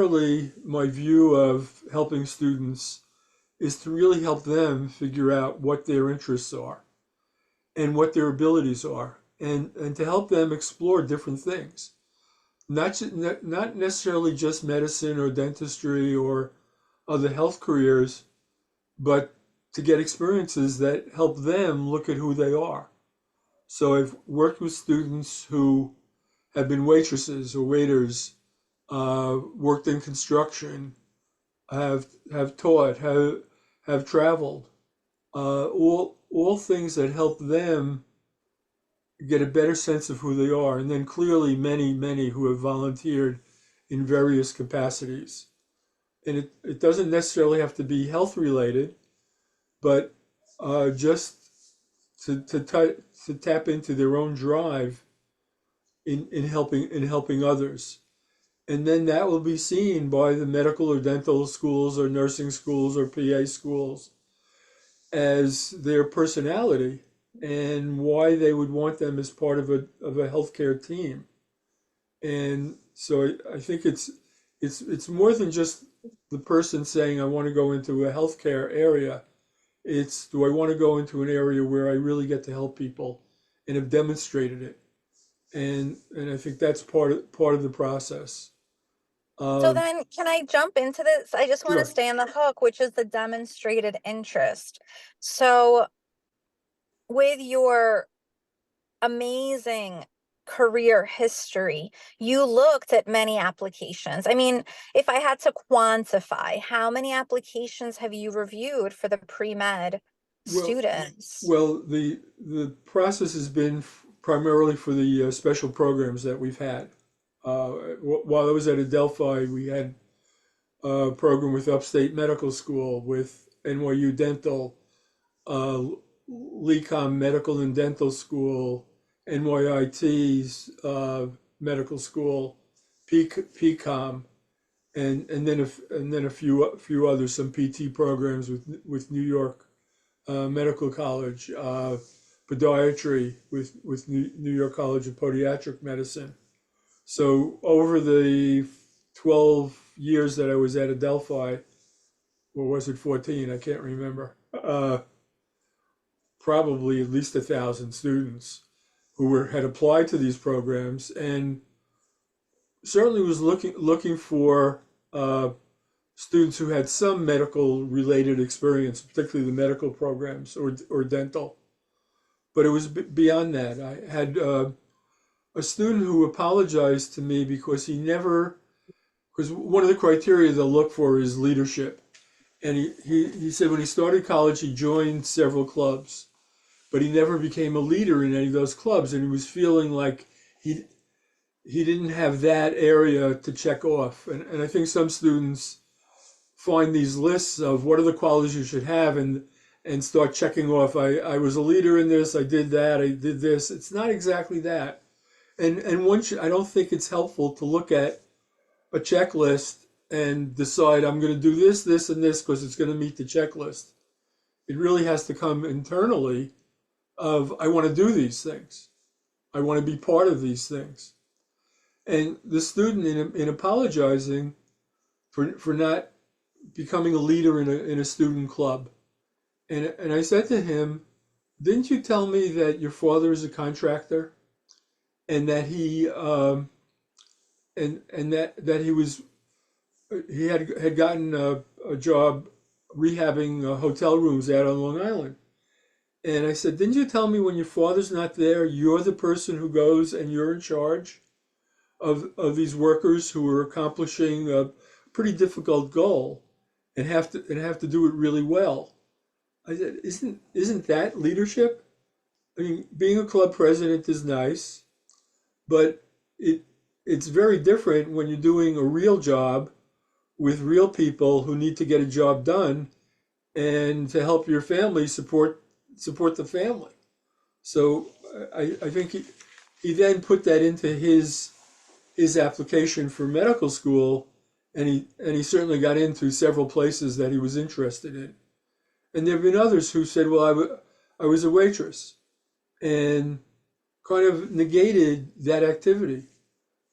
Really, my view of helping students is to really help them figure out what their interests are and what their abilities are, and to help them explore different things. Not necessarily just medicine or dentistry or other health careers, but to get experiences that help them look at who they are. So I've worked with students who have been waitresses or waiters, worked in construction, have taught, have traveled, all things that help them get a better sense of who they are. And then clearly many who have volunteered in various capacities. And it doesn't necessarily have to be health related, but just to tap into their own drive in helping others. And then that will be seen by the medical or dental schools or nursing schools or PA schools as their personality and why they would want them as part of a healthcare team. And so I think it's more than just the person saying I want to go into a healthcare area. It's, do I want to go into an area where I really get to help people and have demonstrated it? And I think that's part of the process. So Um, then, can I jump into this? I just want to sure. stay on the hook, which is the demonstrated interest. So, with your amazing career history, you looked at many applications. I mean, if I had to quantify, how many applications have you reviewed for the pre-med Well, students? the process has been primarily for the special programs that we've had. While I was at Adelphi, we had a program with Upstate Medical School, with NYU Dental, uh, LECOM Medical and Dental School, NYIT's medical school, PCOM, and then a few others, some PT programs with New York Medical College, podiatry with New York College of Podiatric Medicine. So over the 12 years that I was at Adelphi, or was it 14? I can't remember. Probably at least 1,000 students who had applied to these programs, and certainly was looking for students who had some medical related experience, particularly the medical programs or dental. But it was beyond that. I had a student who apologized to me because because one of the criteria they'll look for is leadership. And he said when he started college, he joined several clubs, but he never became a leader in any of those clubs. And he was feeling like he didn't have that area to check off. And I think some students find these lists of what are the qualities you should have and start checking off. I was a leader in this, I did that, I did this. It's not exactly that. And I don't think it's helpful to look at a checklist and decide I'm going to do this, this, and this because it's going to meet the checklist. It really has to come internally of I want to do these things. I want to be part of these things. And the student in apologizing for not becoming a leader in a student club. And I said to him, didn't you tell me that your father is a contractor and that he had gotten a job rehabbing hotel rooms out on Long Island? And I said, didn't you tell me when your father's not there, you're the person who goes and you're in charge of these workers who are accomplishing a pretty difficult goal and have to do it really well? I said, isn't that leadership? I mean, being a club president is nice, but it's very different when you're doing a real job with real people who need to get a job done and to help your family support the family. So I think he then put that into his application for medical school, and he certainly got into several places that he was interested in. And there have been others who said, well, I was a waitress, and kind of negated that activity.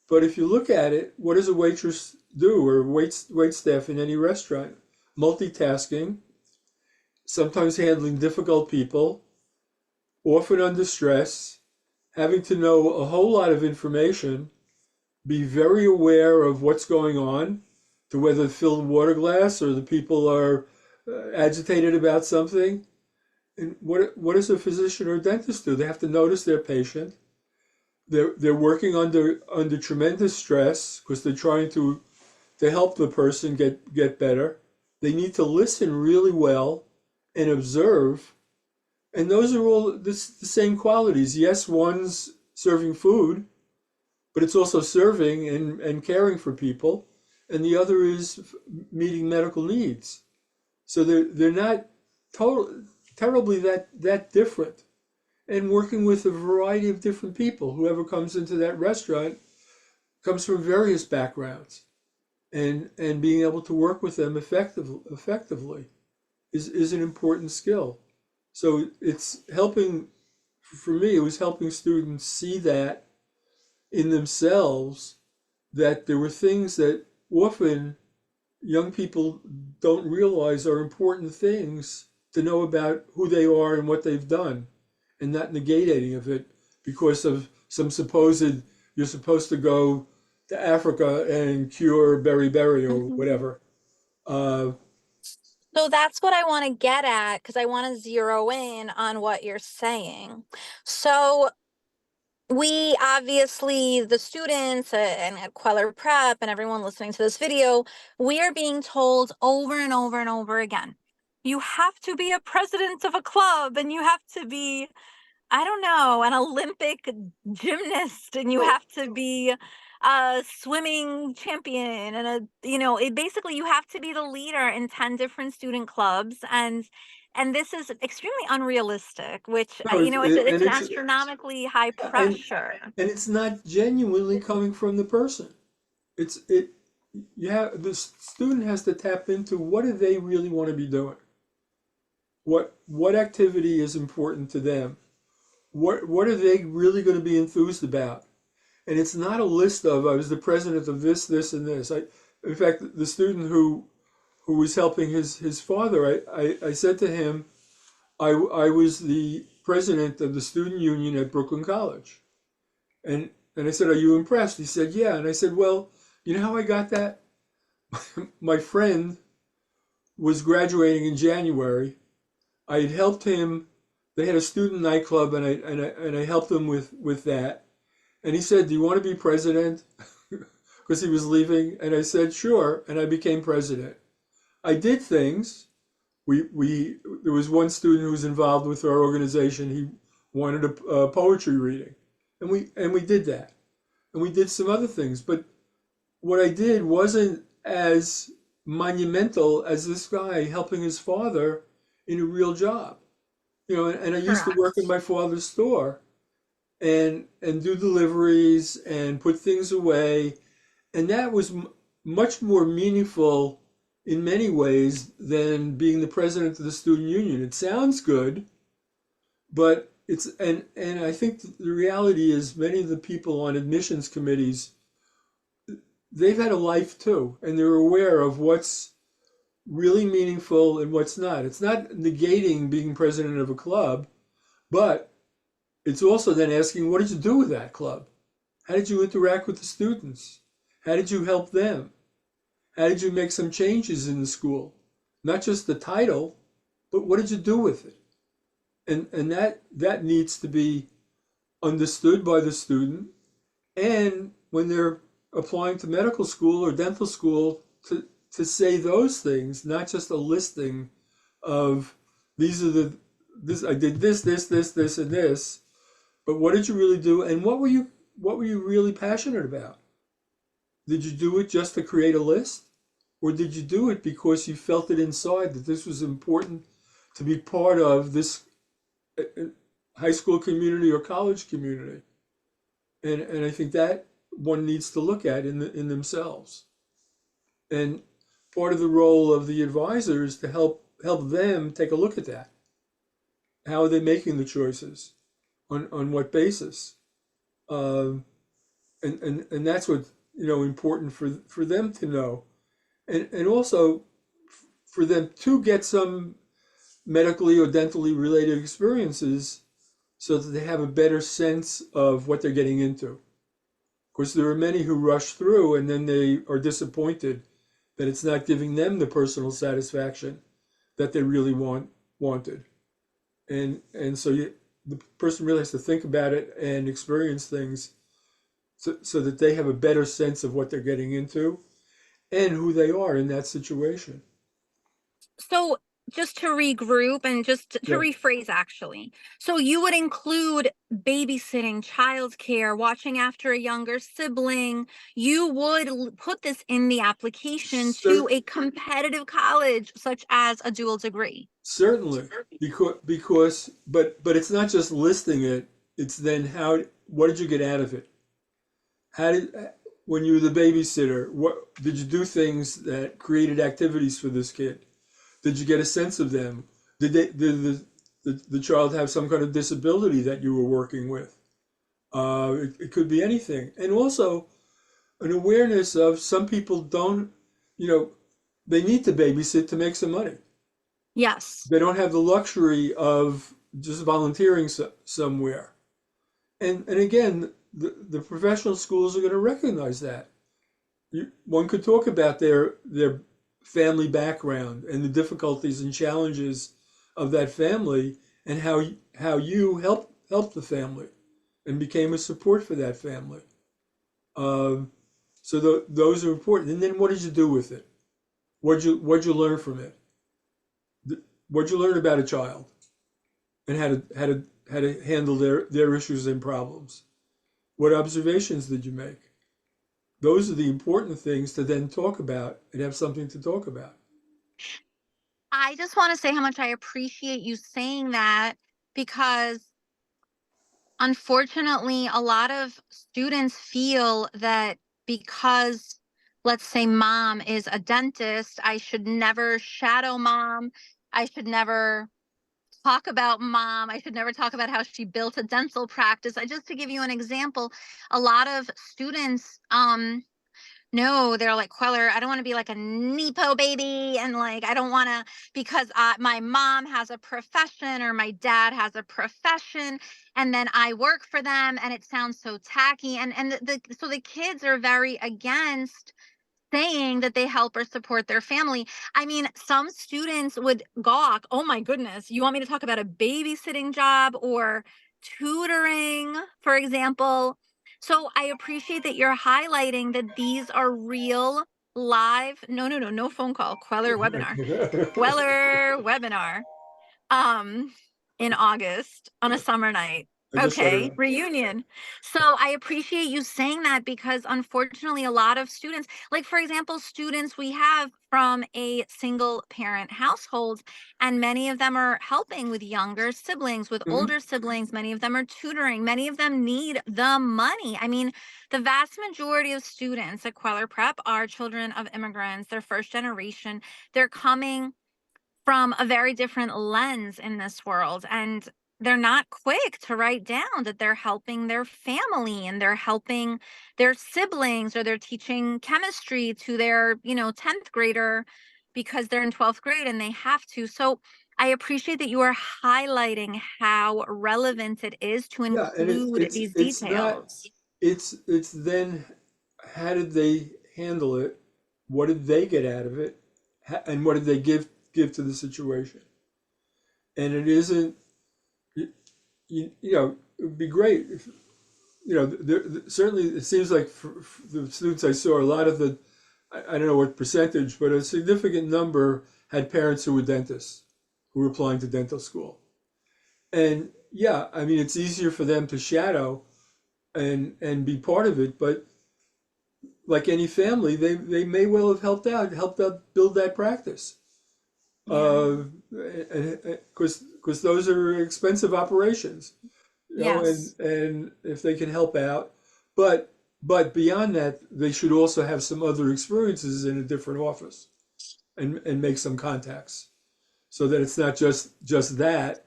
But if you look at it, what does a waitress do, or wait staff in any restaurant. Multitasking, sometimes handling difficult people, often under stress, having to know a whole lot of information, be very aware of what's going on, to whether fill the water glass or the people are agitated about something. And what does a physician or dentist do? They have to notice their patient. They're working under tremendous stress because they're trying to help the person get better. They need to listen really well and observe. And those are all the same qualities. Yes, one's serving food, but it's also serving and caring for people. And the other is meeting medical needs. So they're not terribly that different. And working with a variety of different people. Whoever comes into that restaurant comes from various backgrounds. And being able to work with them effectively is an important skill. So it's helping, for me, it was helping students see that in themselves, that there were things that often young people don't realize are important things to know about who they are and what they've done, and not negating of it because of some supposed, you're supposed to go to Africa and cure beriberi or Mhm. whatever. Uh, So that's what I want to get at because I want to zero in on what you're saying. So we obviously, the students and at Kweller Prep and everyone listening to this video, we are being told over and over and over again, you have to be a president of a club and you have to be, I don't know, an Olympic gymnast, and you well, have to be a swimming champion and basically you have to be the leader in 10 different student clubs, and this is extremely unrealistic, which no, it's an astronomically high and pressure. and it's not genuinely coming from the person. It's it you have the student has to tap into what do they really want to be doing. What activity is important to them? What are they really going to be enthused about? And it's not a list of I was the president of this, and this. In fact, the student who was helping his father, I said to him, I was the president of the student union at Brooklyn College. And I said, are you impressed? He said, yeah. And I said, well, you know how I got that? My friend was graduating in January. I had helped him. They had a student nightclub, and I helped him with that. And he said, do you want to be president? Because he was leaving. And I said, sure. And I became president. I did things. There was one student who was involved with our organization. He wanted a poetry reading, and we did that, and we did some other things. But what I did wasn't as monumental as this guy helping his father in a real job. And I used to work in Correct. my father's store and do deliveries and put things away, and that was much more meaningful in many ways than being the president of the student union. It sounds good, but and I think the reality is many of the people on admissions committees, they've had a life too, and they're aware of what's really meaningful and what's not. It's not negating being president of a club, but it's also then asking, what did you do with that club? How did you interact with the students? How did you help them? How did you make some changes in the school? Not just the title, but what did you do with it? And that needs to be understood by the student. And when they're applying to medical school or dental school, to say those things, not just a listing of these are the this I did this, and this, but what did you really do, and what were you really passionate about? Did you do it just to create a list? Or did you do it because you felt it inside that this was important to be part of this high school community or college community? And I think that one needs to look at in themselves. And part of the role of the advisor is to help them take a look at that. How are they making the choices? On what basis? Um, and that's what important for them to know, and also for them to get some medically or dentally related experiences so that they have a better sense of what they're getting into. Of course, there are many who rush through and then they are disappointed that it's not giving them the personal satisfaction that they really wanted. And so the person really has to think about it and experience things so that they have a better sense of what they're getting into and who they are in that situation. So just to regroup and just to Yeah, rephrase, actually. So you would include babysitting, childcare, watching after a younger sibling. You would put this in the application to cer- a competitive college such as a dual degree. certainly, but it's not just listing it. It's then what did you get out of it? How did when you were the babysitter? What did you do things that created activities for this kid? Did you get a sense of them? Did the child have some kind of disability that you were working with? It could be anything, and also an awareness of some people don't, you know, they need to babysit to make some money. Yes. They don't have the luxury of just volunteering somewhere. And again, the professional schools are going to recognize that. One could talk about their family background and the difficulties and challenges of that family and how you helped the family and became a support for that family. Um, so those are important. And then what did you do with it? What'd you learn from it? What'd you learn about a child and how to handle their issues and problems? What observations did you make? Those are the important things to then talk about and have something to talk about. I just want to say how much I appreciate you saying that, because unfortunately, a lot of students feel that because, let's say, mom is a dentist, I should never shadow mom. I should never talk about mom. I should never talk about how she built a dental practice. Just to give you an example, a lot of students no, they're like, Queller, I don't want to be like a Nepo baby. And like, I don't want to, because my mom has a profession or my dad has a profession. And then I work for them and it sounds so tacky. And so the kids are very against saying that they help or support their family. I mean, some students would gawk, oh my goodness, you want me to talk about a babysitting job or tutoring, for example? So I appreciate that you're highlighting that these are real live, no phone call, Queller webinar um in August on a summer night. I just shut it Okay, off. reunion. So I appreciate you saying that, because unfortunately a lot of students, like for example, students we have from a single parent household, and many of them are helping with younger siblings, with Mhm. older siblings, many of them are tutoring, many of them need the money. I mean, the vast majority of students at Kweller Prep are children of immigrants, they're first generation, they're coming from a very different lens in this world, and they're not quick to write down that they're helping their family and they're helping their siblings, or they're teaching chemistry to their 10th grader because they're in 12th grade and they have to. So I appreciate that you are highlighting how relevant it is to Yeah, and include these it's not details. it's then how did they handle it? What did they get out of it? And what did they give to the situation? And it isn't it would be great if certainly it seems like for the students I saw, a lot of I don't know what percentage, but a significant number had parents who were dentists who were applying to dental school. And yeah, I mean, it's easier for them to shadow and be part of it, but like any family, they may well have helped out build that practice. Yeah. Because those are expensive operations, Yes. and if they can help out, but but beyond that, they should also have some other experiences in a different office and make some contacts, so that it's not just that,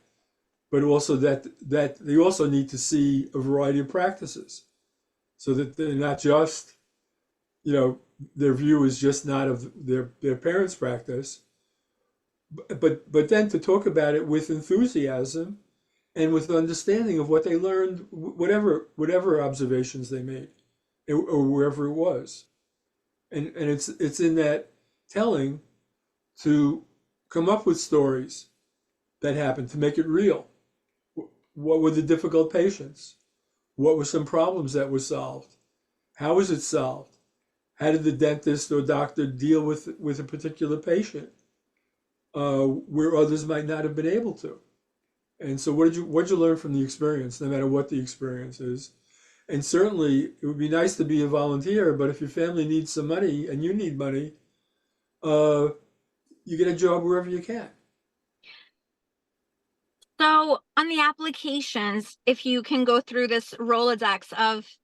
but also that they also need to see a variety of practices, so that they're not just you know, their view is just not of their parents' practice, but then to talk about it with enthusiasm and with understanding of what they learned, whatever observations they made, or wherever it was, and it's in that telling to come up with stories that happened to make it real. What were the difficult patients? What were some problems that were solved? How was it solved? How did the dentist or doctor deal with a particular patient where others might not have been able to? And so, what did you learn from the experience, no matter what the experience is? And certainly, it would be nice to be a volunteer, but if your family needs some money and you need money, uh, you get a job wherever you can. So on the applications, if you can go through this Rolodex of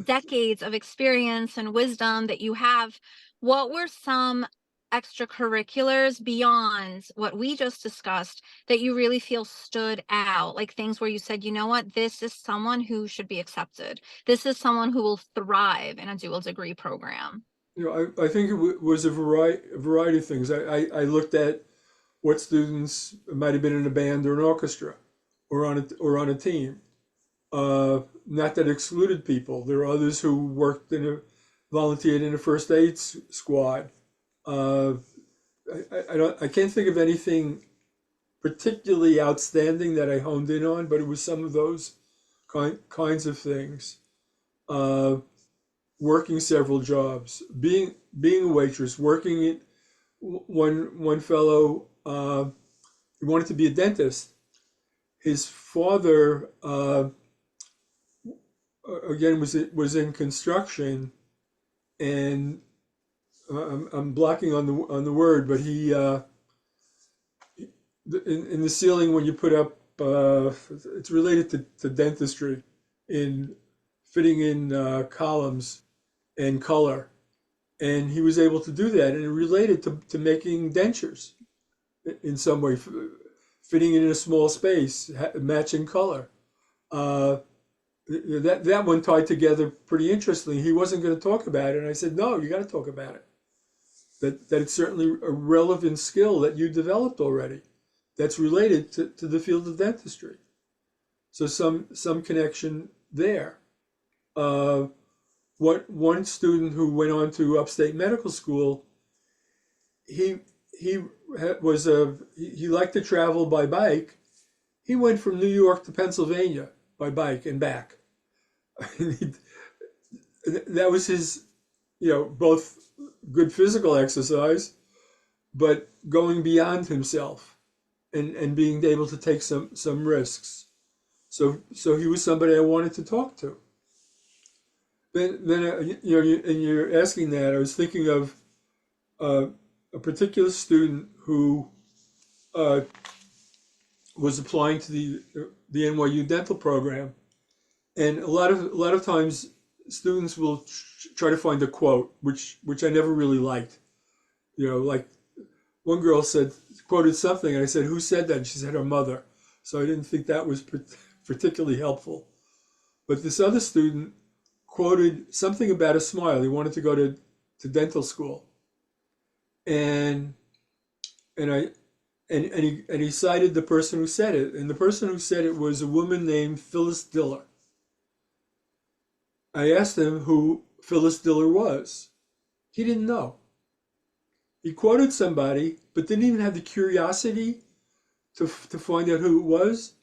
decades of experience and wisdom that you have, what were some extracurriculars beyond what we just discussed that you really feel stood out? Like things where you said, you know what, this is someone who should be accepted. This is someone who will thrive in a dual degree program. I think it was a variety of things. I looked at what students might have been in a band or an orchestra, or on a team. Not that excluded people. There are others who volunteered in a first aid squad. Uh, I can't think of anything particularly outstanding that I honed in on, but it was some of those kinds of things. Uh, Working several jobs, being a waitress, working it. One fellow, he wanted to be a dentist. His father, again, was in construction, and I'm blocking on the word, but he in the ceiling when you put up, it's related to dentistry, in fitting in columns and color, and he was able to do that, and it related to making dentures in some way, fitting it in a small space, matching color. Uh, that one tied together pretty interestingly. He wasn't going to talk about it, and I said, "No, you got to talk about it. That it's certainly a relevant skill that you developed already. That's related to the field of dentistry. So some connection there." Uh, what One student who went on to upstate medical school, he he he liked to travel by bike. He went from New York to Pennsylvania by bike and back. That was his, both good physical exercise, but going beyond himself, and being able to take some risks. So he was somebody I wanted to talk to. Then and you're asking that, I was thinking of uh, a particular student who uh, was applying to the NYU dental program, and a lot of times students will try to find a quote, which I never really liked. Like one girl quoted something, and I said, "Who said that?" And she said, "Her mother." So I didn't think that was particularly helpful. But this other student quoted something about a smile. He wanted to go to dental school, and and I and he cited the person who said it, and the person who said it was a woman named Phyllis Diller. I asked him who Phyllis Diller was. He didn't know. He quoted somebody, but didn't even have the curiosity to find out who it was.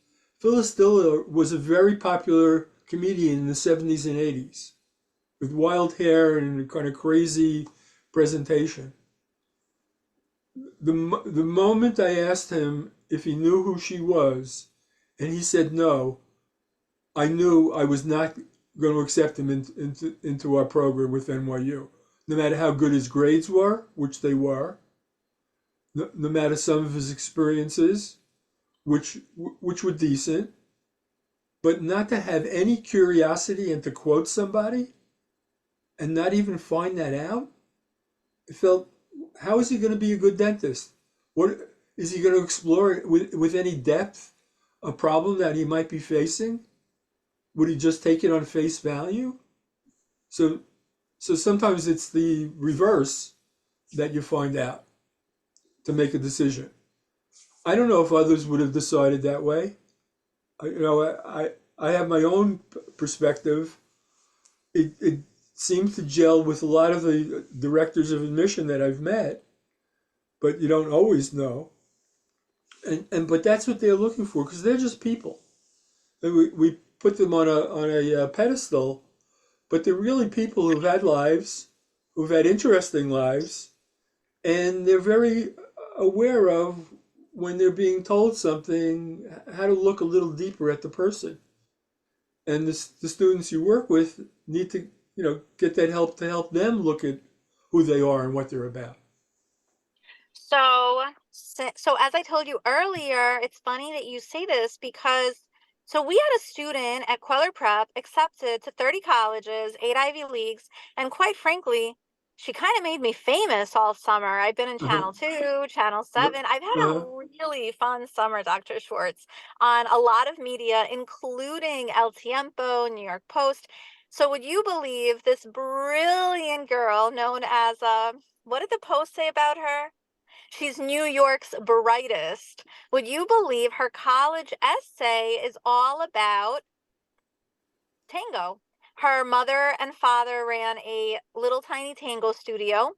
Phyllis Diller was a very popular comedian in the 70s and 80s with wild hair and a kind of crazy presentation. The moment I asked him if he knew who she was, and he said no, I knew I was not going to accept him into our program with NYU. No matter how good his grades were, which they were, no matter some of his experiences, which were decent, but not to have any curiosity and to quote somebody and not even find that out. It felt, how is he going to be a good dentist? What is he going to explore with any depth a problem that he might be facing? Would he just take it on face value? So So sometimes it's the reverse that you find out to make a decision. I don't know if others would have decided that way. I have my own perspective. It seems to gel with a lot of the directors of admission that I've met, but you don't always know. And but that's what they're looking for because they're just people. And we put them on a pedestal, but they're really people who've had lives, who've had interesting lives, and they're very aware of when they're being told something, how to look a little deeper at the person. And the students you work with need to, get that help to help them look at who they are and what they're about. So as I told you earlier, it's funny that you say this because so we had a student at Kweller Prep accepted to 30 colleges, 8 Ivy Leagues, and quite frankly, she kind of made me famous all summer. I've been in Uh-huh. Channel 2, Channel 7. I've had a Uh-huh. really fun summer, Dr. Schwartz, on a lot of media, including El Tiempo, New York Post. So would you believe this brilliant girl known as what did the Post say about her? She's New York's brightest. Would you believe her college essay is all about tango? Her mother and father ran a little tiny tango studio.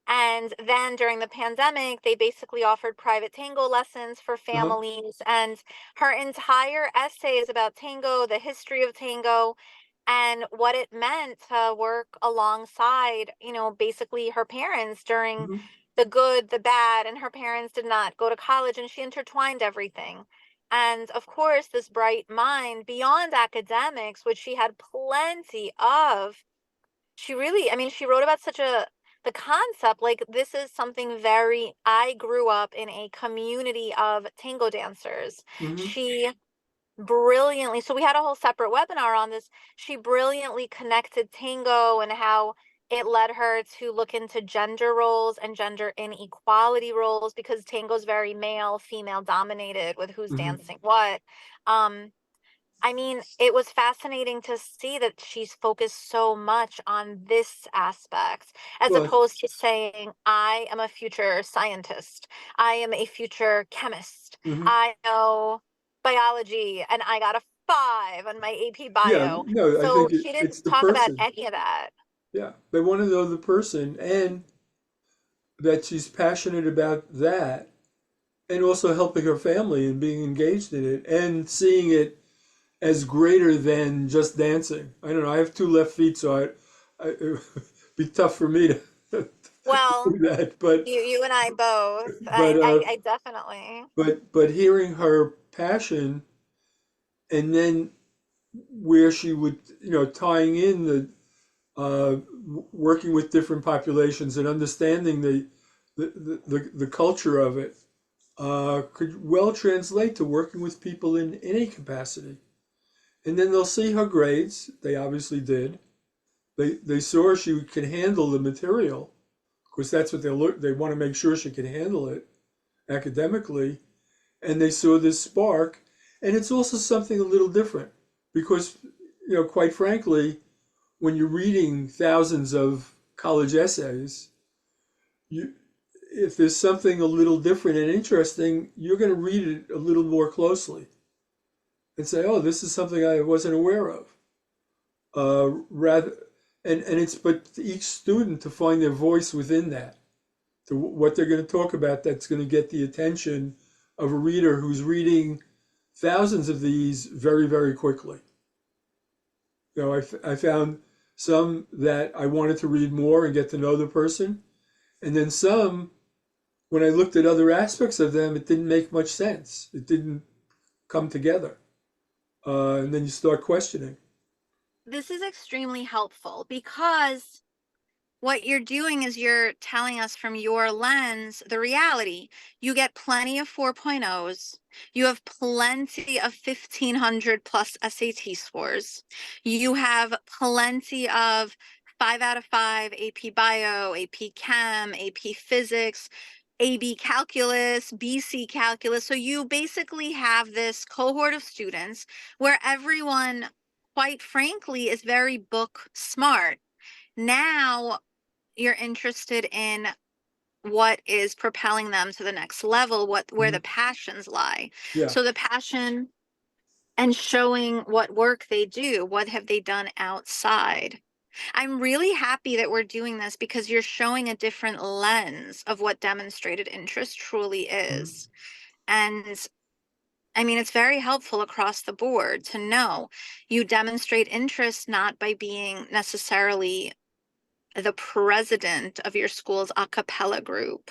And then during the pandemic, they basically offered private tango lessons for Uh-huh. families. And her entire essay is about tango, the history of tango, and what it meant to work alongside, basically her parents during Mhm. the good, the bad, and her parents did not go to college, and she intertwined everything. And of course, this bright mind beyond academics, which she had plenty of, she really, I mean, she wrote about the concept, like this is something very, I grew up in a community of tango dancers. Mhm. She brilliantly, so we had a whole separate webinar on this. She brilliantly connected tango and how it led her to look into gender roles and gender inequality roles because tango is very male female dominated with who's Mhm. dancing what. um I mean, it was fascinating to see that she's focused so much on this aspect as Well, opposed to saying, I am a future scientist. I am a future chemist. mhm. I know biology and I got a 5 on my AP Yeah, bio. no, I So think she it's didn't the talk about person. any of that. Yeah, they want to know the person and that she's passionate about that and also helping her family and being engaged in it and seeing it as greater than just dancing. I don't know. I have two left feet, so it would be tough for me to, to Well, do that. But you and I both. but I definitely. but hearing her passion and then where she would tying in the working with different populations and understanding the culture of it could well translate to working with people in any capacity. And then they'll see her grades. They obviously did. They saw she could handle the material because that's what they look. They want to make sure she can handle it academically, and they saw this spark. And it's also something a little different because, quite frankly, when you're reading thousands of college essays, you if there's something a little different and interesting, you're going to read it a little more closely and say, "Oh, this is something I wasn't aware of." Rather, and it's but each student to find their voice within that, to what they're going to talk about. That's going to get the attention of a reader who's reading thousands of these very, very quickly. I found some that I wanted to read more and get to know the person, and then some when I looked at other aspects of them, it didn't make much sense. It didn't come together. And then you start questioning. This is extremely helpful because what you're doing is you're telling us from your lens the reality. You get plenty of 4.0s. You have plenty of 1500 plus SAT scores. You have plenty of 5 out of 5 AP Bio, AP Chem, AP Physics, AB Calculus, BC Calculus. So you basically have this cohort of students where everyone, quite frankly, is very book smart. Now you're interested in what is propelling them to the next level, where the Mhm. passions lie. Yeah. So the passion and showing what work they do, what have they done outside. I'm really happy that we're doing this because you're showing a different lens of what demonstrated interest truly Mhm. is. And I mean, it's very helpful across the board to know you demonstrate interest not by being necessarily the president of your school's a cappella group.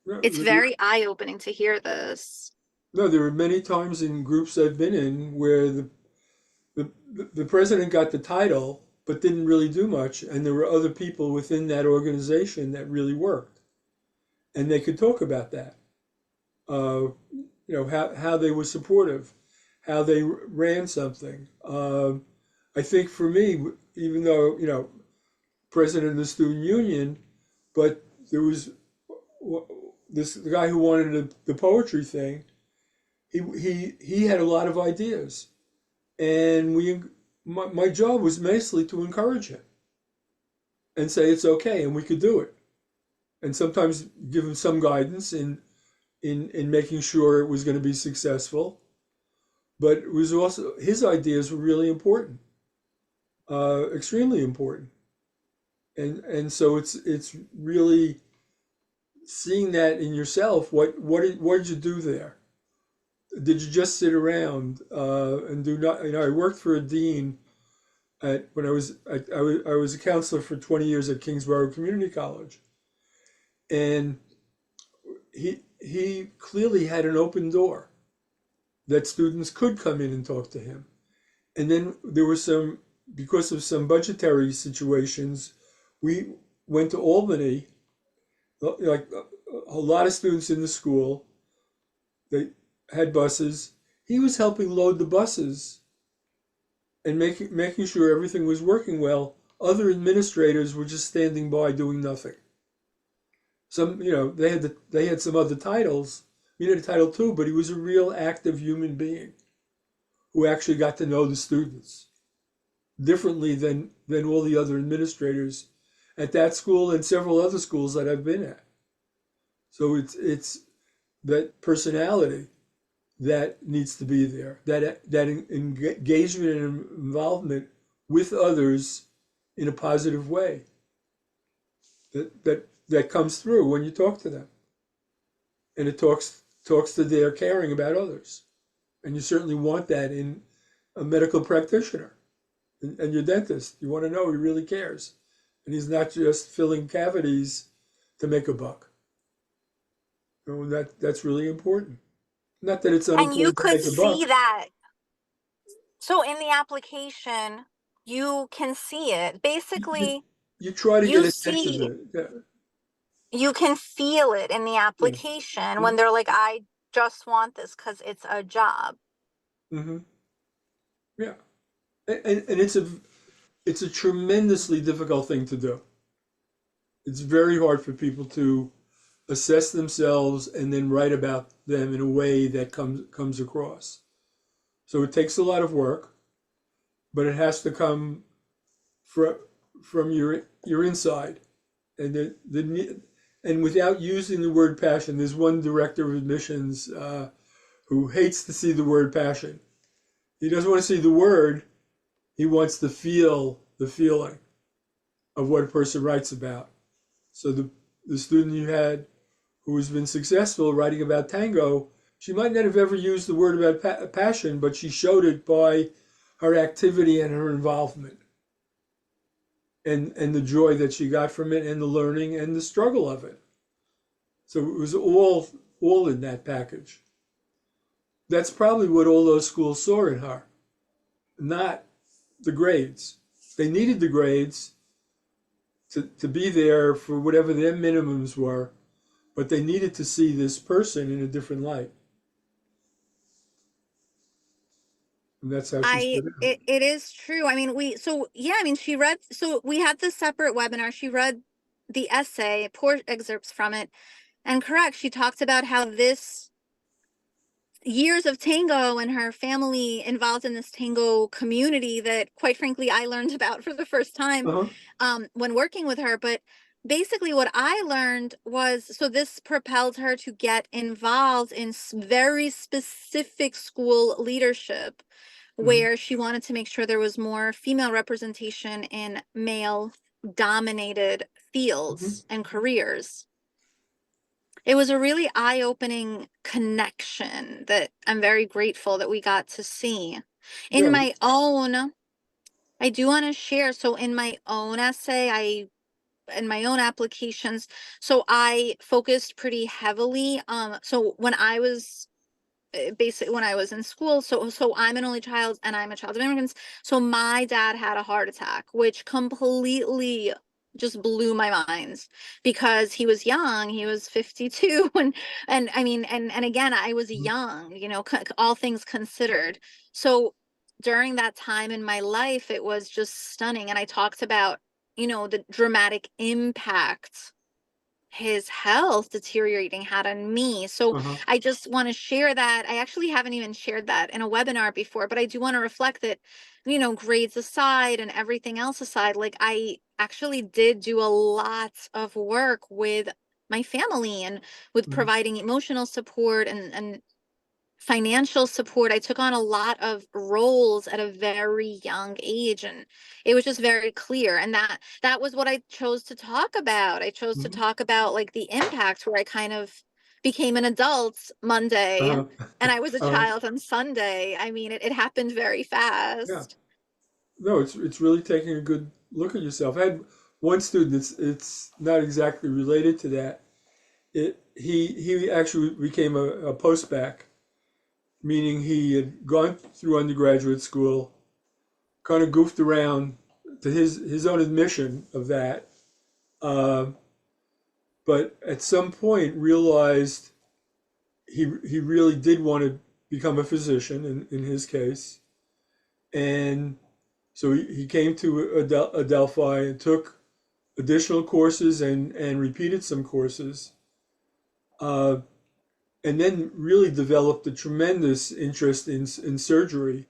No, It's very eye-opening to hear this. no, there were many times in groups I've been in where the president got the title but didn't really do much, and there were other people within that organization that really worked, and they could talk about that. How they were supportive, how they ran something. I think for me, even though president of the student union, but there was this the guy who wanted the poetry thing. He had a lot of ideas, and my job was mostly to encourage him and say it's okay and we could do it, and sometimes give him some guidance in making sure it was going to be successful. But it was also his ideas were really important, extremely important, and so it's really seeing that in yourself. What did you do there? Did you just sit around and do not? I worked for a dean when I was a counselor for 20 years at Kingsborough Community College, and he clearly had an open door that students could come in and talk to him. And then there were because of some budgetary situations, we went to Albany. Like a lot of students in the school, they had buses. He was helping load the buses and making sure everything was working well. Other administrators were just standing by doing nothing. Some, they had some other titles. He had a title too, but he was a real active human being who actually got to know the students differently than all the other administrators at that school and several other schools that I've been at. So it's that personality that needs to be there, that engagement and involvement with others in a positive way that comes through when you talk to them, and it talks to their caring about others, and you certainly want that in a medical practitioner and your dentist. You want to know he really cares, and he's not just filling cavities to make a buck. That's really important. Not that it's And you unimportant to could make a buck. see that. So in the application, you can see it. You, Basically, you try to get you a sense of see, it. Yeah. you can feel it in the Yeah. application when Mm-hmm. they're like, I just want this because it's a job. Mm-hmm. Yeah. And it's a tremendously difficult thing to do. It's very hard for people to assess themselves and then write about them in a way that comes across. So it takes a lot of work, but it has to come from your inside, and and without using the word passion. There's one director of admissions who hates to see the word passion. He doesn't want to see the word. He wants to feel the feeling of what a person writes about. So the student you had who has been successful writing about tango, she might not have ever used the word about passion, but she showed it by her activity and her involvement, and the joy that she got from it, and the learning and the struggle of it. So it was all in that package. That's probably what all those schools saw in her, not the grades. They needed the grades to be there for whatever their minimums were, but they needed to see this person in a different light. And that's how she stood out. It is true. I mean, I mean, so we had this separate webinar. She read the essay, poor excerpts from it. And correct, she talked about how this years of tango and her family involved in this tango community that, quite frankly, I learned about for the first time Uh-huh. when working with her. But basically, what I learned was, so this propelled her to get involved in very specific school leadership, Hmm. where she wanted to make sure there was more female representation in male dominated Hmm. fields and careers. It was a really eye-opening connection that I'm very grateful that we got to see. In Yeah. my own, I do want to share. So in my own essay, in my own applications, so I focused pretty heavily. So when I was basically when I was in school. So I'm an only child and I'm a child of immigrants. So my dad had a heart attack, which completely just blew my mind because he was young. He was 52 and I mean and again I was Mhm. young, all things considered. So during that time in my life it was just stunning, and I talked about, the dramatic impact his health deteriorating had on me. So Uh-huh. I just want to share that. I actually haven't even shared that in a webinar before, but I do want to reflect that, grades aside and everything else aside, like I actually did do a lot of work with my family and with Hmm. providing emotional support and financial support. I took on a lot of roles at a very young age, and it was just very clear. And that was what I chose to talk about. I chose to Hmm. talk about like the impact where I kind of became an adult Monday Uh-huh. and I was a Uh-huh. child on Sunday. I mean, it happened very Yeah. fast. No, it's really taking a good look at yourself. I had one student. It's not exactly related to that. He actually became a postbac, meaning he had gone through undergraduate school, kind of goofed around to his own admission of that, uh, but at some point realized he really did want to become a physician in his case, and so he came to Adelphi and took additional courses and repeated some courses, uh, and then really developed a tremendous interest in surgery.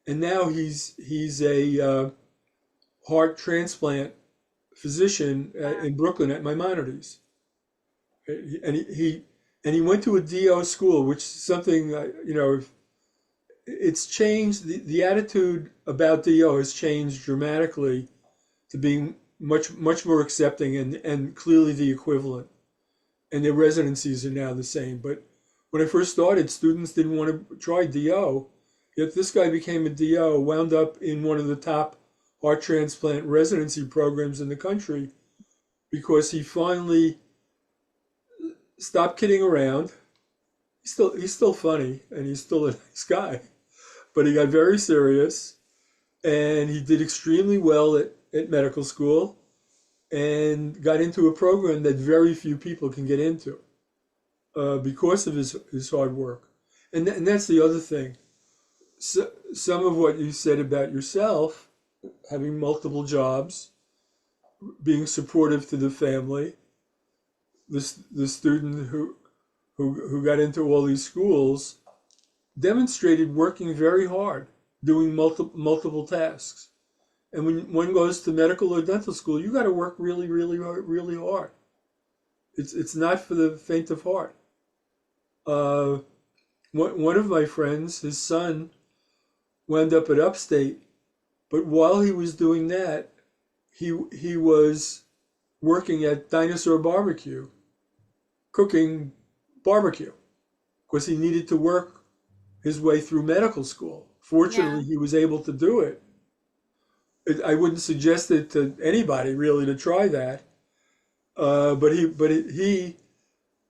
And now he's a heart transplant physician Wow. in Brooklyn at Maimonides, and he went to a DO school, which is something it's changed. The attitude about DO has changed dramatically to being much more accepting and clearly the equivalent. And their residencies are now the same. But when I first started, students didn't want to try DO. Yet this guy became a DO, wound up in one of the top heart transplant residency programs in the country because he finally stopped kidding around. He's still funny and he's still a nice guy, but he got very serious and he did extremely well at medical school and got into a program that very few people can get into because of his hard work. And that's the other thing. So, some of what you said about yourself, having multiple jobs, being supportive to the family, the student who got into all these schools, demonstrated working very hard, doing multiple tasks. And when one goes to medical or dental school, you got to work really, really, really hard. It's not for the faint of heart. Uh, one of my friends, his son, wound up at Upstate, but while he was doing that, he was working at Dinosaur Barbecue, cooking barbecue, because he needed to work his way through medical school. Yeah. Fortunately, he was able to do it. I wouldn't suggest it to anybody really to try that. But he,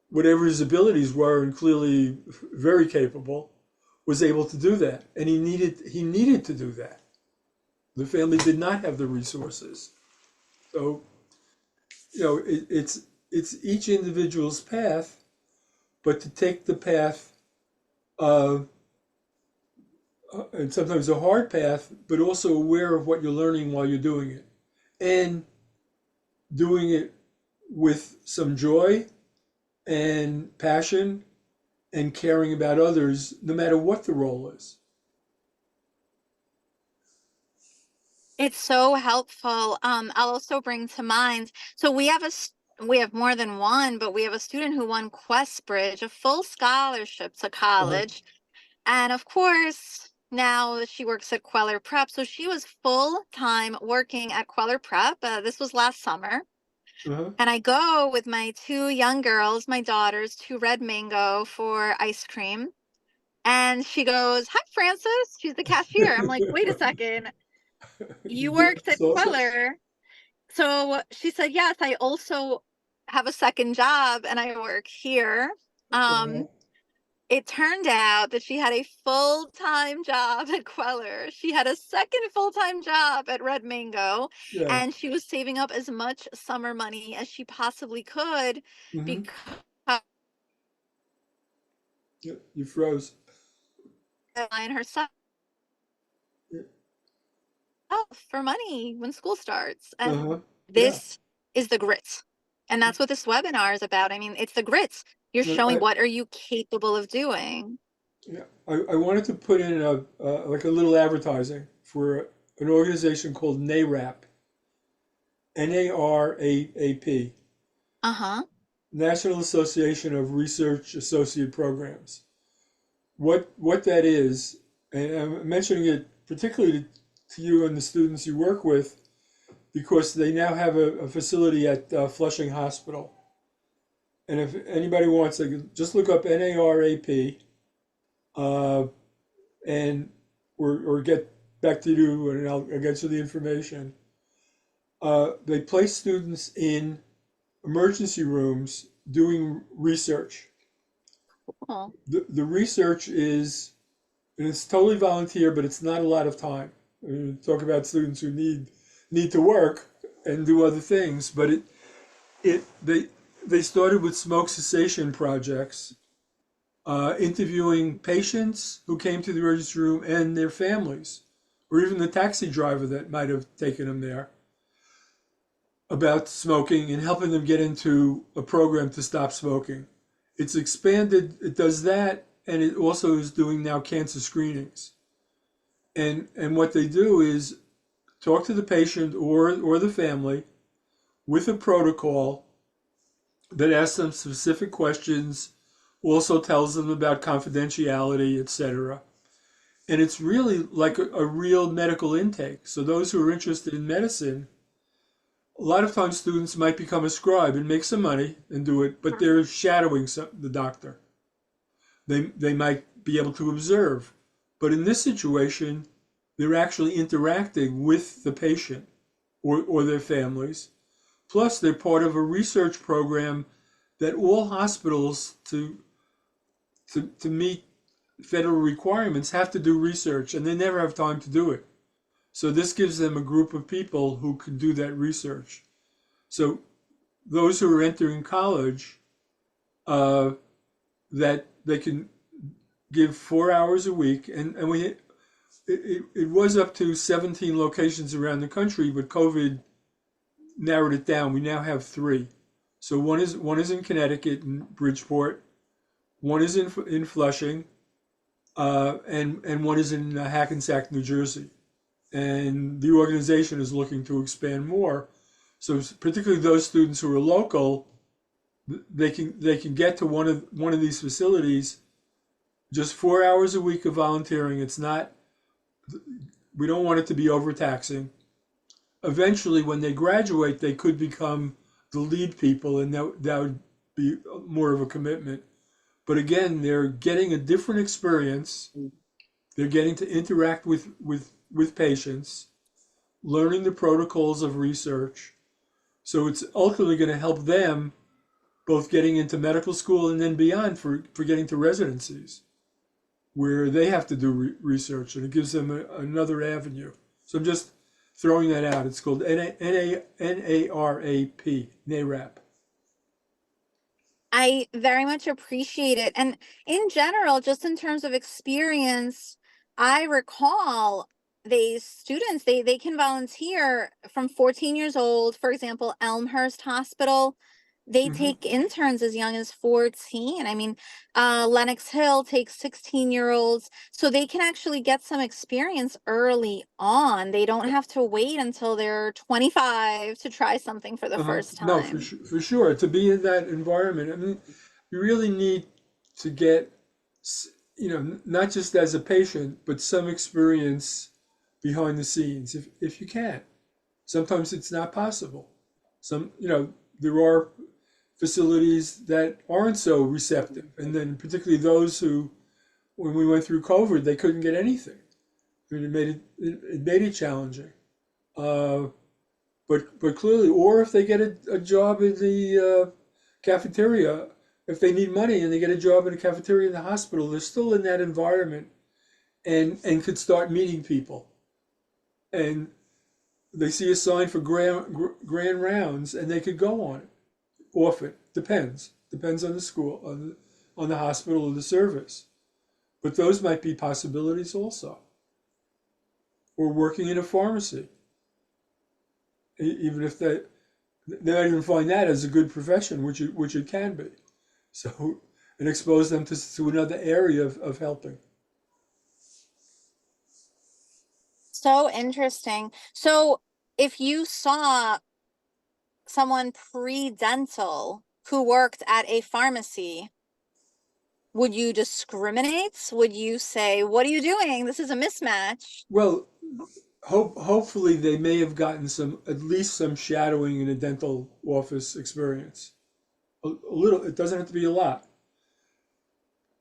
whatever his abilities were, and clearly very capable, was able to do that, and he needed to do that. The family did not have the resources, so it's each individual's path, but to take the path, uh, and sometimes a hard path, but also aware of what you're learning while you're doing it, and doing it with some joy and passion and caring about others, no matter what the role is. It's so helpful. I'll also bring to mind, so we have more than one, but we have a student who won Questbridge, a full scholarship to Uh-huh. college. And of course, now she works at Kweller Prep. So she was full time working at Kweller Prep. This was last summer. Uh-huh. And I go with my two young girls, my daughters, to Red Mango for ice cream. And she goes, "Hi, Frances." She's the cashier. I'm like, "Wait a second. You You do worked at this also? Kweller." So she said, "Yes, I also have a second job and I work here." Uh-huh. Um, It turned out that she had a full-time job at Queller. She had a second full-time job at Red Mango, Yeah. and she was saving up as much summer money as she possibly could Mm-hmm. because Yeah. You froze. and herself Yeah. for money when school starts. And Uh-huh. Yeah. this is the grit. And that's what this webinar is about. I mean, it's the grit. You're showing I, what are you capable of doing. yeah. I wanted to put in like a little advertising for an organization called NARAP, NARAAP, Uh-huh. National Association of Research Associate Programs. What that is, and I'm mentioning it particularly to you and the students you work with, because they now have a facility at Flushing Hospital. And if anybody wants, they can just look up NARAP, uh, and or get back to you, and I'll get you the information. They place students in emergency rooms doing research. Cool. The research is, and it's totally volunteer, but it's not a lot of time. I mean, talk about students who need to work and do other things, but it they started with smoke cessation projects, interviewing patients who came to the emergency room and their families, or even the taxi driver that might have taken them there, about smoking and helping them get into a program to stop smoking. It's expanded, it does that, and it also is doing now cancer screenings. And what they do is talk to the patient or the family with a protocol that asks them specific questions, also tells them about confidentiality, etc. And it's really like a real medical intake. So those who are interested in medicine, a lot of times students might become a scribe and make some money and do it, but they're shadowing the doctor. They might be able to observe. But in this situation, they're actually interacting with the patient or their families. Plus, they're part of a research program that all hospitals, to meet federal requirements, have to do research, and they never have time to do it. So this gives them a group of people who can do that research. So those who are entering college, that they can give 4 hours a week, and it was up to 17 locations around the country, but COVID narrowed it down. We now have three. So one is in Connecticut in Bridgeport, one is in Flushing, and one is in Hackensack, New Jersey. And the organization is looking to expand more. So particularly those students who are local, they can get to one of these facilities. Just 4 hours a week of volunteering. It's not. We don't want it to be overtaxing. Eventually, when they graduate, they could become the lead people, and that would be more of a commitment. But again, they're getting a different experience. They're getting to interact with patients, learning the protocols of research. So it's ultimately going to help them both getting into medical school and then beyond for getting to residencies where they have to do research, and it gives them another avenue. So I'm just throwing that out. It's called NARAP, NARAP. I very much appreciate it. And in general, just in terms of experience, I recall these students, they can volunteer from 14 years old. For example, Elmhurst Hospital. They Hmm. take interns as young as 14. I mean, Lenox Hill takes 16-year-olds, so they can actually get some experience early on. They don't have to wait until they're 25 to try something for the first No, time. for sure. To be in that environment, I mean, you really need to get, not just as a patient, but some experience behind the scenes, if you can. Sometimes it's not possible. There are facilities that aren't so receptive, and then particularly those who, when we went through COVID, they couldn't get anything. I mean, it made it challenging. Uh, but clearly, or if they get a job in the cafeteria, if they need money and they get a job in a cafeteria in the hospital, they're still in that environment and could start meeting people. And they see a sign for grand rounds and they could go on it. Often depends on the school, on the hospital or the service. But those might be possibilities also. Or working in a pharmacy, even if they might even find that as a good profession, which it can be. So, and expose them to another area of helping. So interesting. So if you saw someone pre-dental who worked at a pharmacy, would you discriminate? Would you say, what are you doing? This is a mismatch. Well, hopefully they may have gotten some, at least some shadowing in a dental office experience. A little, it doesn't have to be a lot.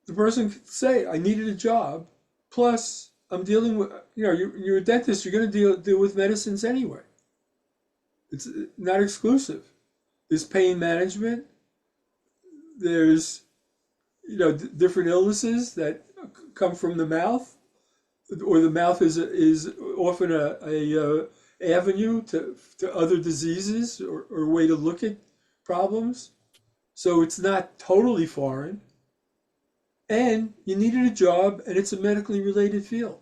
The person could say, I needed a job, plus I'm dealing with, you're a dentist, you're going to deal with medicines anyway. It's not exclusive. There's pain management, there's, different illnesses that come from the mouth, or the mouth is often a avenue to other diseases, or a way to look at problems. So it's not totally foreign. And you needed a job, and it's a medically related field,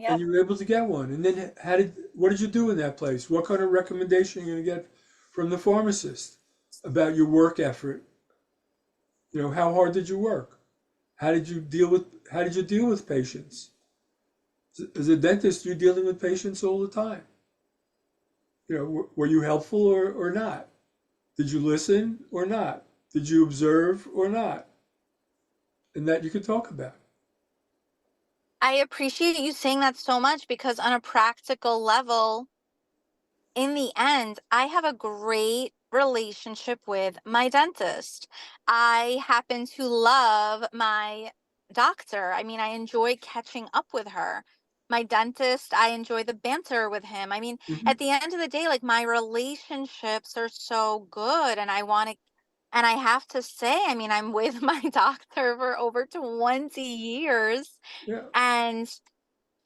and Yep. you were able to get one. And then what did you do in that place? What kind of recommendation are you going to get from the pharmacist about your work effort? How hard did you work? How did you deal with patients? As a dentist, you're dealing with patients all the time. Were you helpful or not? Did you listen or not? Did you observe or not? And that you could talk about. I appreciate you saying that so much because on a practical level, in the end, I have a great relationship with my dentist. I happen to love my doctor. I mean, I enjoy catching up with her. My dentist, I enjoy the banter with him. I mean, Hmm. at the end of the day, like my relationships are so good and I want to, and I have to say, I mean, I'm with my doctor for over 20 years Yeah, and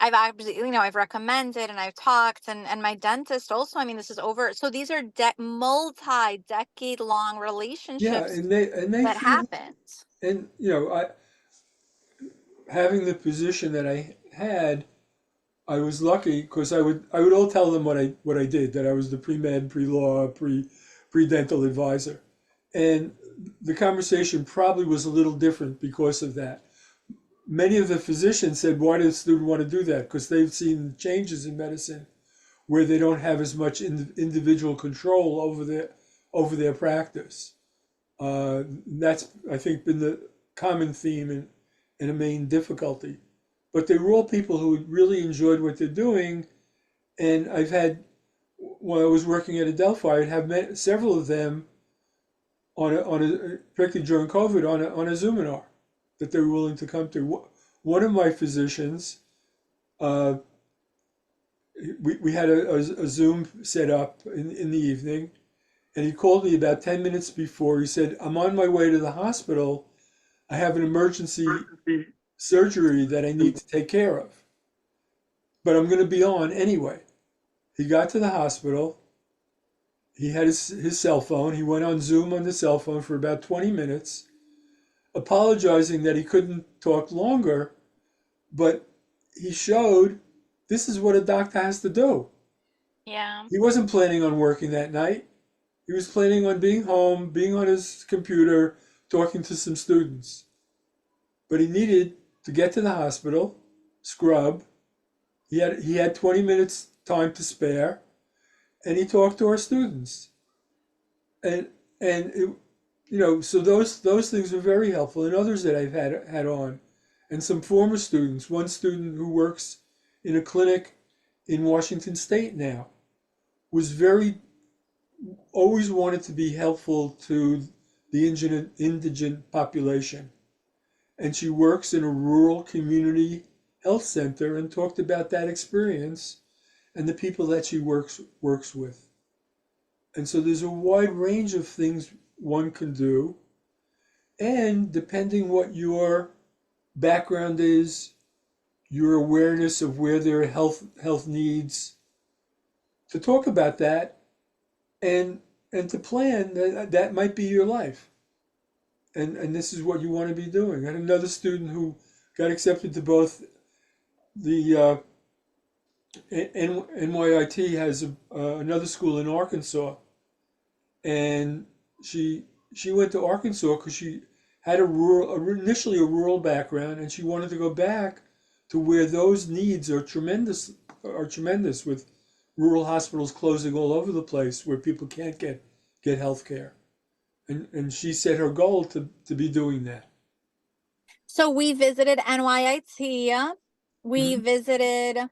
I've recommended and I've talked and my dentist also, I mean, this is over. So these are multi-decade long yeah, relationships and they that feel, happened. and I having the position that I had, I was lucky because I would all tell them what I did, that I was the pre-med, pre-law, pre-dental advisor. And the conversation probably was a little different because of that. Many of the physicians said, why does the student want to do that? Because they've seen changes in medicine where they don't have as much individual control over their practice. That's, I think, been the common theme and a main difficulty. But they were all people who really enjoyed what they're doing. And I've had, when I was working at Adelphi, I'd have several of them particularly during COVID, on a Zoominar that they were willing to come to. One of my physicians, uh, we had a Zoom set up in the evening, and he called me about 10 minutes before. He said, I'm on my way to the hospital. I have an emergency surgery that I need to take care of, but I'm going to be on anyway. He got to the hospital. He had his cell phone. He went on Zoom on the cell phone for about 20 minutes, apologizing that he couldn't talk longer, but he showed this is what a doctor has to do. Yeah. He wasn't planning on working that night. He was planning on being home, being on his computer, talking to some students. But he needed to get to the hospital, scrub. He had 20 minutes time to spare, and he talked to our students. And so those things were very helpful, and others that I've had on, and some former students. One student who works in a clinic in Washington State now was very always wanted to be helpful to the indigent population, and she works in a rural community health center and talked about that experience and the people that she works with. And so there's a wide range of things one can do, and depending what your background is, your awareness of where there are health needs, to talk about that and to plan that might be your life. And this is what you want to be doing. I had another student who got accepted to both the NYIT has another school in Arkansas, and she went to Arkansas because she had initially a rural background, and she wanted to go back to where those needs are tremendous with rural hospitals closing all over the place where people can't get health care. And she set her goal to be doing that. So we visited NYIT. We Mhm. visited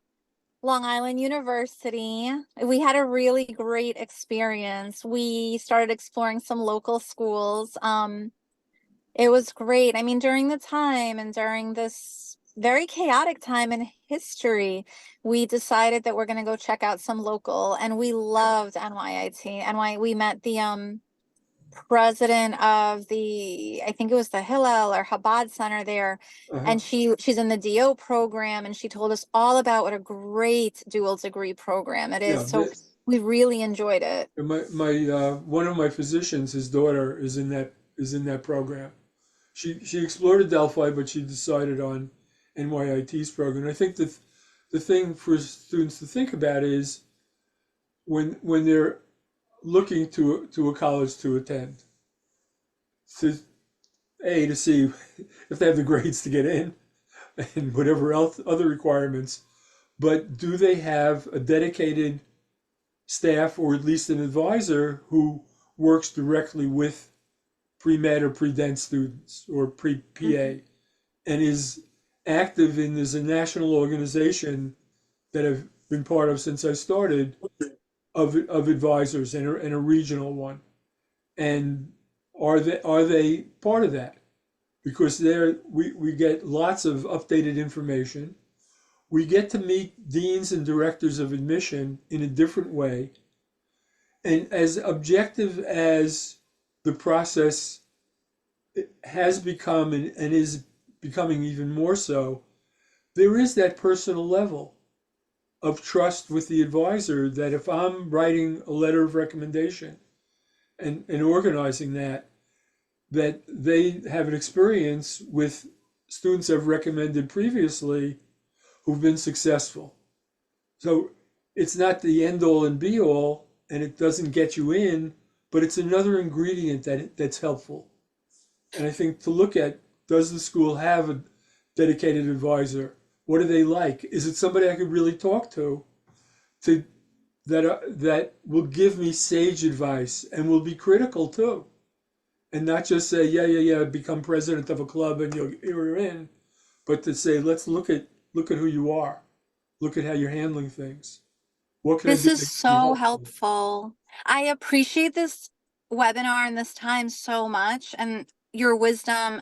Long Island University. We had a really great experience. We started exploring some local schools. It was great. I mean, during the time and during this very chaotic time in history, we decided that we're going to go check out some local, and we loved NYIT. We met the president of the, I think it was the Hillel or Chabad Center there, Uh-huh. and she's in the DO program, and she told us all about what a great dual degree program it is. Yeah. So we really enjoyed it. My one of my physicians, his daughter is in that program. She explored Adelphi, but she decided on NYIT's program. I think that the thing for students to think about is when they're looking to a college to attend, to to see if they have the grades to get in and whatever else other requirements, but do they have a dedicated staff or at least an advisor who works directly with pre-med or pre-dent students or pre-PA and is active in, there's a national organization that I've been part of since I started of advisors and a regional one. And are they part of that? Because we get lots of updated information. We get to meet deans and directors of admission in a different way. And as objective as the process has become and is becoming even more so, there is that personal level of trust with the advisor that if I'm writing a letter of recommendation and organizing that they have an experience with students I've recommended previously who've been successful. So it's not the end all and be all, and it doesn't get you in, but it's another ingredient that's helpful. And I think to look at, does the school have a dedicated advisor? What are they like? Is it somebody I could really talk to that will give me sage advice and will be critical too, and not just say yeah, become president of a club and you're in, but to say let's look at who you are, look at how you're handling things. What can I This do is to be so helpful? helpful. I appreciate this webinar and this time so much, and your wisdom.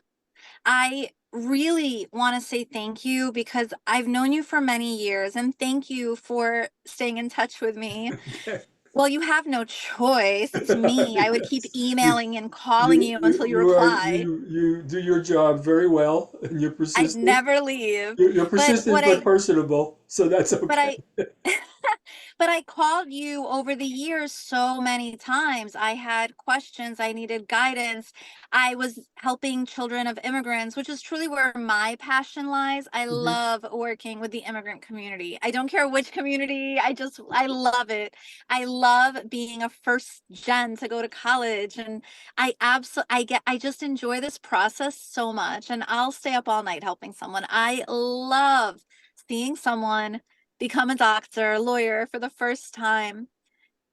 I really want to say thank you because I've known you for many years, and thank you for staying in touch with me. Okay. Well, you have no choice. It's me. I would keep Yes. You, emailing and calling you, you until you, you you are reply. you do your job very well, and you're I'd persistent. never leave. You're But persistent but personable, so that's but okay. I But I called you over the years so many times. I had questions, I needed guidance. I was helping children of immigrants, which is truly where my passion lies. I Hmm. love working with the immigrant community. I don't care which community, I love it. I love being a first gen to go to college, and I just enjoy this process so much, and I'll stay up all night helping someone. I love seeing someone become a doctor, lawyer for the first time.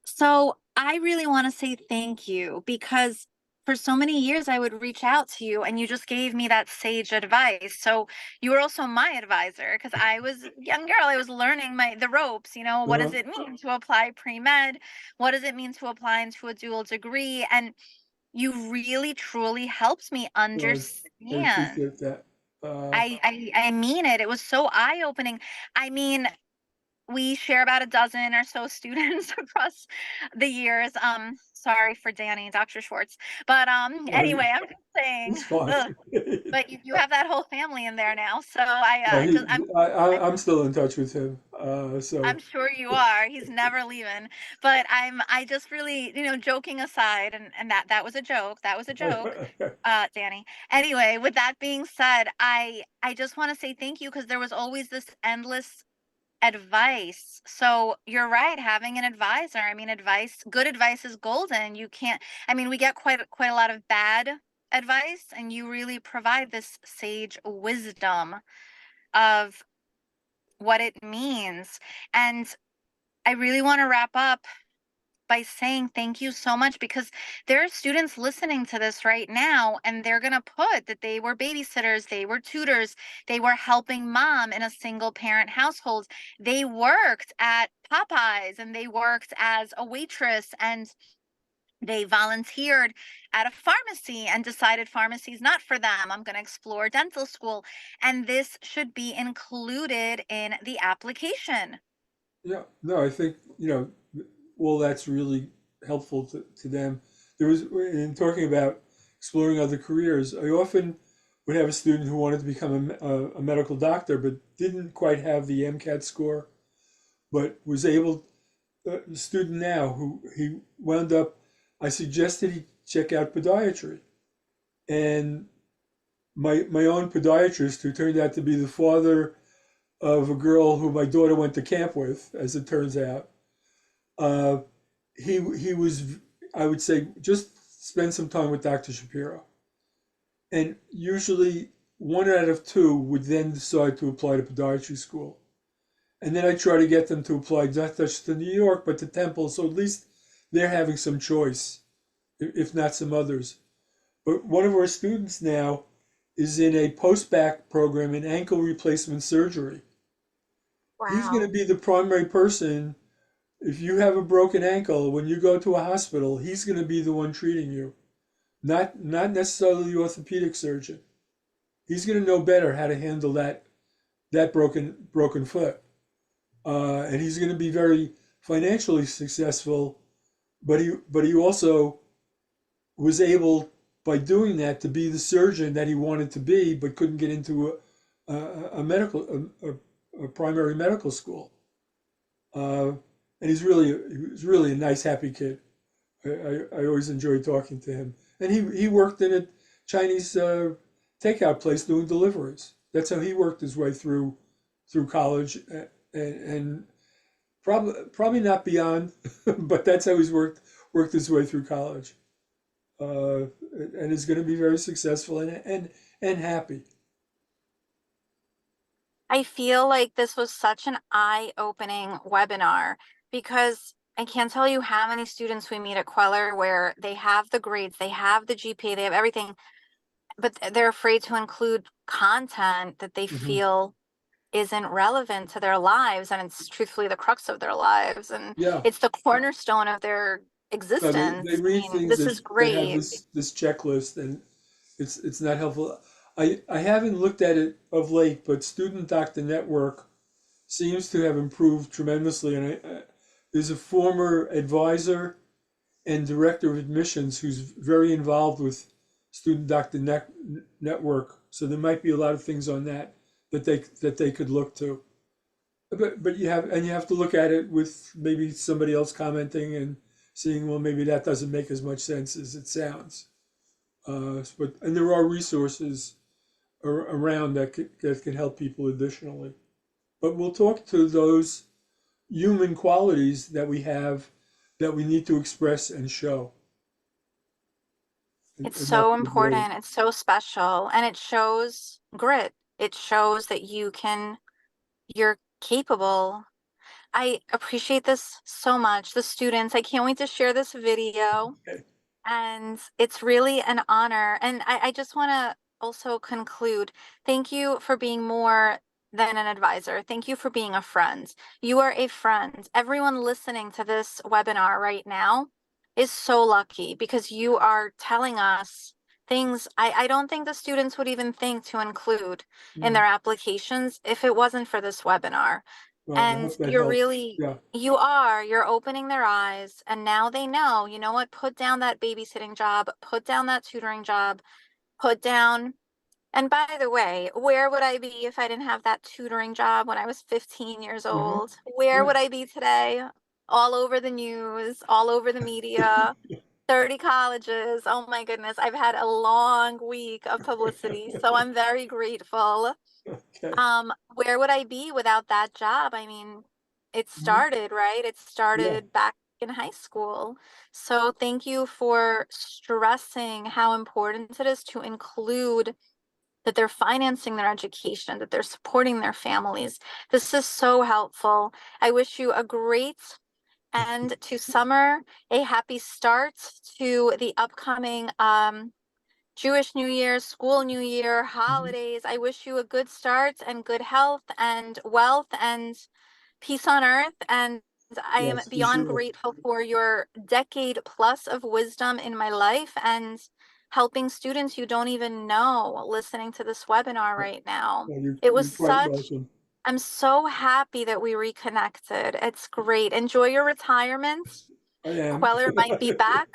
So I really want to say thank you, because for so many years I would reach out to you and you just gave me that sage advice. So you were also my advisor, because I was a young girl. I was learning the ropes, what does Uh-huh. it mean to apply pre-med? What does it mean to apply into a dual degree? And you really truly helped me Well, I understand. appreciate that. Uh, I mean it. It was so eye-opening. I mean, we share about a dozen or so students across the years. Sorry for Danny, Dr. Schwartz. But I- anyway, I'm just saying, it's fine. ugh, but you have that whole family in there now. So No, I'm I'm still in touch with him. So I'm sure you are. He's never leaving. But I just really, joking aside, and that was a joke. That was a joke. Danny. Anyway, with that being said, I just want to say thank you, because there was always this endless advice. So you're right, having an advisor. I mean, good advice is golden. You can't, I mean, we get quite a lot of bad advice, and you really provide this sage wisdom of what it means. And I really want to wrap up by saying thank you so much, because there are students listening to this right now, and they're going to put that they were babysitters, they were tutors, they were helping mom in a single parent household, they worked at Popeyes, and they worked as a waitress, and they volunteered at a pharmacy and decided pharmacy is not for them. I'm going to explore dental school. And this should be included in the application. yeah, no, I think all that's really helpful to them. There was in talking about exploring other careers. I often would have a student who wanted to become a medical doctor, but didn't quite have the MCAT score, but was able. A student now who he wound up. I suggested he check out podiatry, and my own podiatrist, who turned out to be the father of a girl who my daughter went to camp with, as it turns out. Uh, he was, I would say, just spend some time with Dr. Shapiro, and usually one out of two would then decide to apply to podiatry school, and then I try to get them to apply not just to New York but to Temple, so at least they're having some choice, if not some others. But one of our students now is in a post-bac program in ankle replacement surgery. He's going to Wow. be the primary person. If you have a broken ankle, when you go to a hospital, he's going to be the one treating you, not necessarily the orthopedic surgeon. He's going to know better how to handle that broken foot, and he's going to be very financially successful. But he also was able, by doing that, to be the surgeon that he wanted to be, but couldn't get into a medical a primary medical school. Uh, and he's really a nice, happy kid. I always enjoyed talking to him. And he worked in a Chinese takeout place doing deliveries. That's how he worked his way through college, and probably not beyond, but that's how he's worked his way through college, uh, and is going to be very successful and happy. I feel like this was such an eye-opening webinar, because I can't tell you how many students we meet at Kweller where they have the grades, they have the GPA, they have everything, but they're afraid to include content that they Hmm. feel isn't relevant to their lives, and it's truthfully the crux of their lives, and Yeah. it's the cornerstone of their No, they existence. I read mean, things this is that have great. this checklist, and it's not helpful. I haven't looked at it of late, but Student Doctor Network seems to have improved tremendously. And there's a former advisor and director of admissions who's very involved with Student Doctor Network. So there might be a lot of things on that they could look to. but you have to look at it with maybe somebody else commenting and seeing, well, maybe that doesn't make as much sense as it sounds. But and there are resources around that can help people additionally. But we'll talk to those human qualities that we have that we need to express and show, It's and that's so the goal. important. It's so special. And it shows grit. It shows that you're capable. I appreciate this so much. The students, I can't wait to share this video. Okay. And it's really an honor. And I just want to also conclude. Thank you for being more than an advisor. Thank you for being a friend. You are a friend. Everyone listening to this webinar right now is so lucky because you are telling us things I don't think the students would even think to include in Mm. their applications if it wasn't for this webinar. Well, I And hope that helps. Yeah. you're opening their eyes, and now they know, you know what, put down that babysitting job, put down that tutoring job, put down. And by the way, where would I be if I didn't have that tutoring job when I was 15 years Hmm. old? Where Right. would I be today? All over the news, all over the media, 30 colleges. Oh my goodness, I've had a long week of publicity, so I'm very grateful. Okay. Where would I be without that job? I mean, it Hmm. started, right? It Yeah. started back in high school. So thank you for stressing how important it is to include that they're financing their education, that they're supporting their families. This is so helpful. I wish you a great end to summer, a happy start to the upcoming Jewish New Year, school New Year, Hmm. holidays. I wish you a good start and good health and wealth and peace on earth. And I am Yes, for beyond sure. grateful for your decade plus of wisdom in my life and helping students you don't even know listening to this webinar right now. Well, It was you're quite such, welcome. I'm so happy that we reconnected. It's great. Enjoy your retirement. I am. Queller might be back.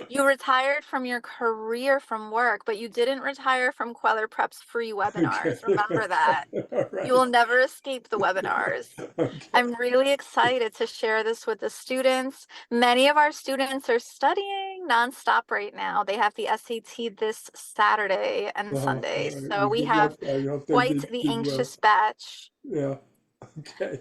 You retired from your career from work, but you didn't retire from Kweller Prep's free Okay. webinars. Remember that. All You right. will never escape the webinars. Okay. I'm really excited to share this with the students. Many of our students are studying nonstop right now. They have the SAT this Saturday and Sunday. All right. So Well, we good have luck. I hope they quite the did well. anxious batch. Yeah. Okay.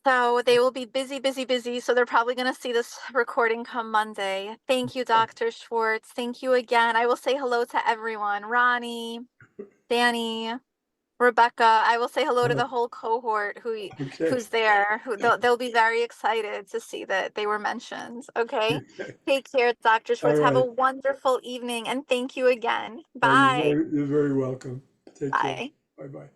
So they will be busy, busy, busy. So they're probably going to see this recording come Monday. Thank you, Dr. Schwartz. Thank you again. I will say hello to everyone. Ronnie, Danny, Rebecca. I will say hello to Uh, the whole cohort okay. who's there. They'll be very excited to see that they were mentioned. Okay. Okay. Take care, Dr. All Schwartz. Have a right. wonderful evening and thank you again. Oh, Bye. you're very welcome. Take care. Bye. Bye bye.